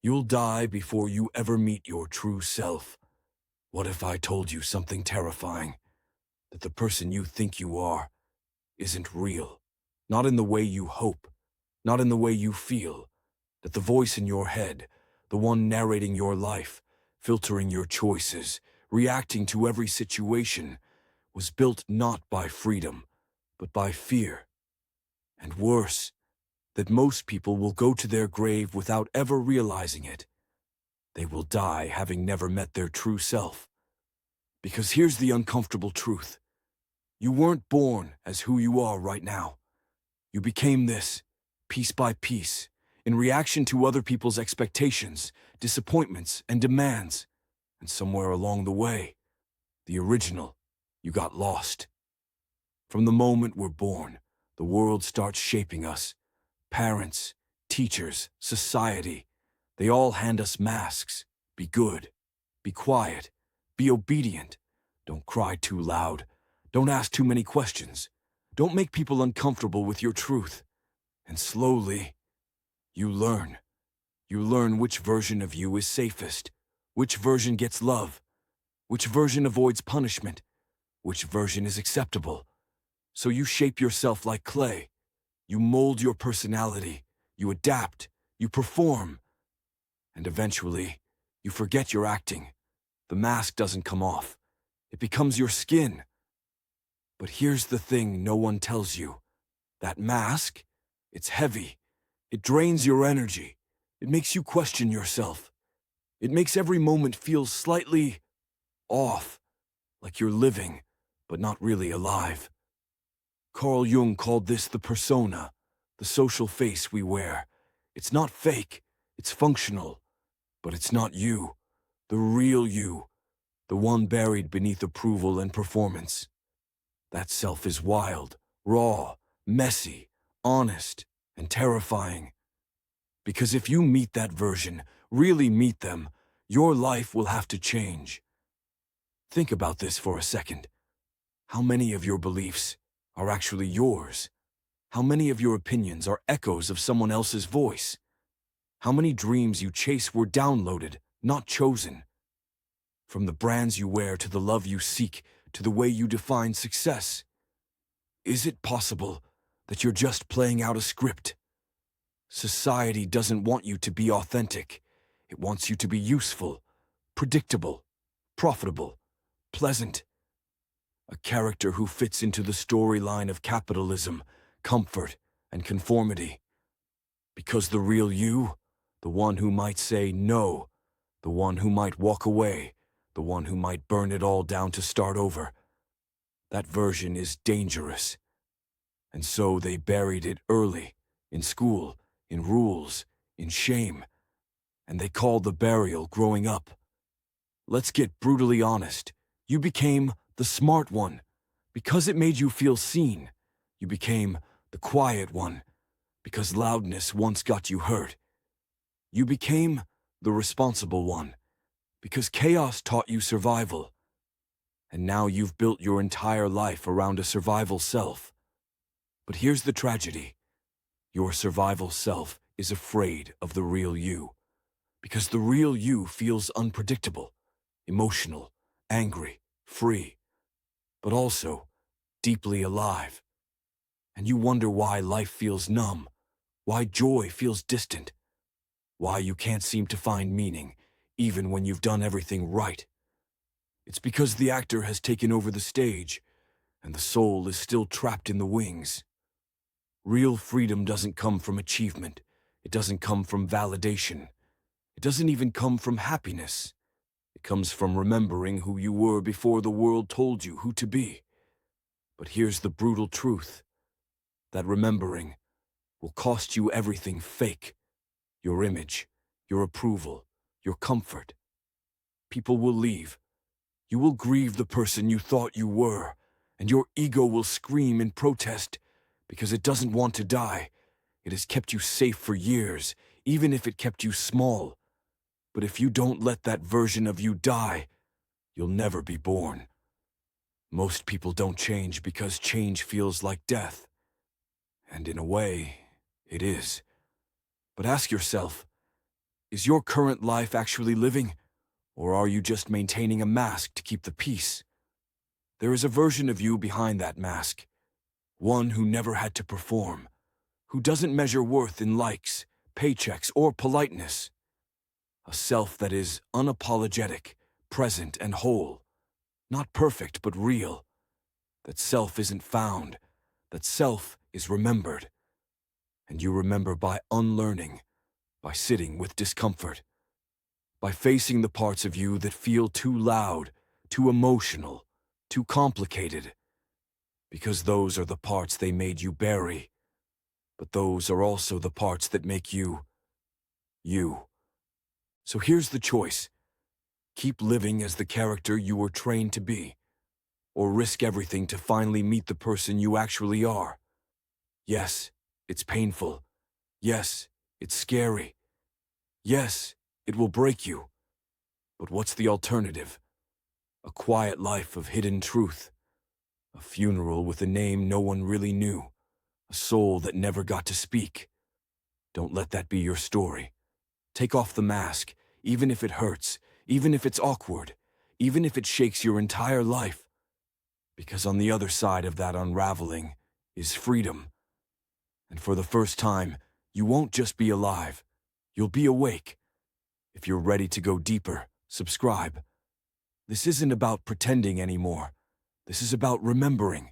You'll die before you ever meet your true self. What if I told you something terrifying? That the person you think you are isn't real. Not in the way you hope, not in the way you feel. That the voice in your head, the one narrating your life, filtering your choices, reacting to every situation, was built not by freedom, but by fear. And worse, that most people will go to their grave without ever realizing it. They will die having never met their true self. Because here's the uncomfortable truth. You weren't born as who you are right now. You became this, piece by piece, in reaction to other people's expectations, disappointments, and demands. And somewhere along the way, the original, you got lost. From the moment we're born, the world starts shaping us. Parents, teachers, society, they all hand us masks. Be good, be quiet, be obedient. Don't cry too loud. Don't ask too many questions. Don't make people uncomfortable with your truth. And slowly, you learn. You learn which version of you is safest, which version gets love, which version avoids punishment, which version is acceptable. So you shape yourself like clay. You mold your personality. You adapt. You perform. And eventually, you forget you're acting. The mask doesn't come off. It becomes your skin. But here's the thing no one tells you. That mask, it's heavy. It drains your energy. It makes you question yourself. It makes every moment feel slightly off, like you're living, but not really alive. Carl Jung called this the persona, the social face we wear. It's not fake, it's functional, but it's not you, the real you, the one buried beneath approval and performance. That self is wild, raw, messy, honest, and terrifying. Because if you meet that version, really meet them, your life will have to change. Think about this for a second. How many of your beliefs are actually yours? How many of your opinions are echoes of someone else's voice? How many dreams you chase were downloaded, not chosen? From the brands you wear to the love you seek to the way you define success. Is it possible that you're just playing out a script? Society doesn't want you to be authentic. It wants you to be useful, predictable, profitable, pleasant. A character who fits into the storyline of capitalism, comfort, and conformity. Because the real you, the one who might say no, the one who might walk away, the one who might burn it all down to start over, that version is dangerous. And so they buried it early, in school, in rules, in shame. And they called the burial growing up. Let's get brutally honest. You became the smart one. Because it made you feel seen. You became the quiet one. Because loudness once got you hurt. You became the responsible one. Because chaos taught you survival. And now you've built your entire life around a survival self. But here's the tragedy. Your survival self is afraid of the real you. Because the real you feels unpredictable, emotional, angry, free, but also deeply alive. And you wonder why life feels numb, why joy feels distant, why you can't seem to find meaning, even when you've done everything right. It's because the actor has taken over the stage, and the soul is still trapped in the wings. Real freedom doesn't come from achievement. It doesn't come from validation. It doesn't even come from happiness. It comes from remembering who you were before the world told you who to be. But here's the brutal truth. That remembering will cost you everything fake. Your image, your approval, your comfort. People will leave. You will grieve the person you thought you were, and your ego will scream in protest because it doesn't want to die. It has kept you safe for years, even if it kept you small. But if you don't let that version of you die, you'll never be born. Most people don't change because change feels like death. And in a way, it is. But ask yourself, Is your current life actually living, or are you just maintaining a mask to keep the peace? There is a version of you behind that mask, one who never had to perform, who doesn't measure worth in likes, paychecks, or politeness. A self that is unapologetic, present, and whole. Not perfect, but real. That self isn't found. That self is remembered. And you remember by unlearning, by sitting with discomfort, by facing the parts of you that feel too loud, too emotional, too complicated. Because those are the parts they made you bury. But those are also the parts that make you, you. So here's the choice. Keep living as the character you were trained to be, or risk everything to finally meet the person you actually are. Yes, it's painful. Yes, it's scary. Yes, it will break you. But what's the alternative? A quiet life of hidden truth. A funeral with a name no one really knew. A soul that never got to speak. Don't let that be your story. Take off the mask, even if it hurts, even if it's awkward, even if it shakes your entire life. Because on the other side of that unraveling is freedom. And for the first time, you won't just be alive, you'll be awake. If you're ready to go deeper, subscribe. This isn't about pretending anymore. This is about remembering.